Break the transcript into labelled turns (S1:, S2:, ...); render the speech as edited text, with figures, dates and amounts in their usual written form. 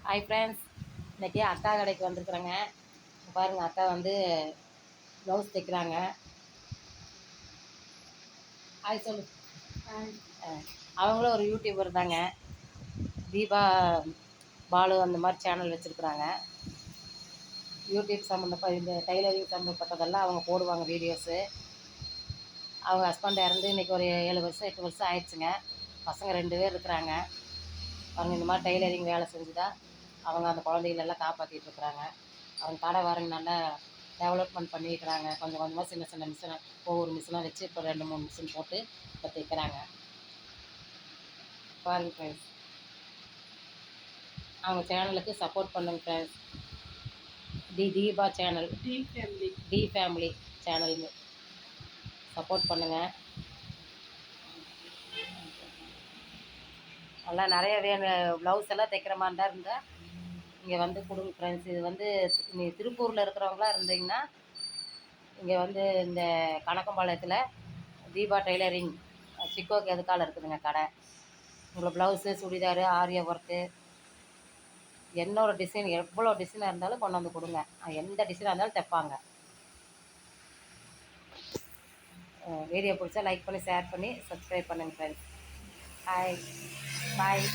S1: Hi friends, இன்றைக்கி அக்கா கடைக்கு வந்துருக்குறேங்க. பாருங்கள், அக்கா வந்து ப்ளவுஸ் தைக்கிறாங்க. ஹாய் சொல்லு. அவங்களும் ஒரு யூடியூபர் தாங்க. தீபா பாலு அந்த மாதிரி சேனல் வச்சுருக்குறாங்க. யூடியூப் சம்மந்தப்பட்ட இந்த டைலரிங் சம்மந்தப்பட்டதெல்லாம் அவங்க போடுவாங்க வீடியோஸு. அவங்க ஹஸ்பண்ட் இறந்து இன்றைக்கி ஒரு 7 வருஷம் 8 வருஷம் ஆயிடுச்சுங்க. பசங்க 2 பேர் இருக்கிறாங்க. அவங்க இந்த மாதிரி டைலரிங் வேலை செஞ்சு தான் அவங்க அந்த குழந்தைகளெல்லாம் காப்பாற்றிட்டுருக்குறாங்க. அவங்க கடை வரங்க நல்லா டெவலப்மெண்ட் பண்ணியிருக்கிறாங்க. கொஞ்சம் கொஞ்சமாக சின்ன சின்ன மிஷினை ஒவ்வொரு மிஷினாக வச்சு இப்போ 2-3 மிஷின் போட்டு இப்போ தைக்கிறாங்க. பாருங்க ஃப்ரெண்ட்ஸ், அவங்க சேனலுக்கு சப்போர்ட் பண்ணுங்க friends. Deepa channel, D family சேனலுக்கு சப்போர்ட் பண்ணுங்கள். நல்லா நிறைய ப்ளவுஸ் எல்லாம் தைக்கிற மாதிரி தான் இருந்தால் இங்கே வந்து கொடுங்க ஃப்ரெண்ட்ஸ். இது வந்து நீங்கள் திருப்பூரில் இருக்கிறவங்களா இருந்தீங்கன்னா இங்கே வந்து இந்த கணக்கம்பாளையத்தில் தீபா டெய்லரிங் சிக்கோக்கு எதுக்கால இருக்குதுங்க கடை. உங்களுக்கு ப்ளவுஸு, சுடிதாரு, ஆரிய ஒர்க்கு, என்னோட டிசைன் எவ்வளோ டிசைனாக இருந்தாலும் கொண்டு வந்து கொடுங்க. எந்த டிசைனாக இருந்தாலும் தைப்பாங்க. வீடியோ பிடிச்சா லைக் பண்ணி, ஷேர் பண்ணி, சப்ஸ்கிரைப் பண்ணுங்கள் ஃப்ரெண்ட்ஸ். ஹாய், பாய்.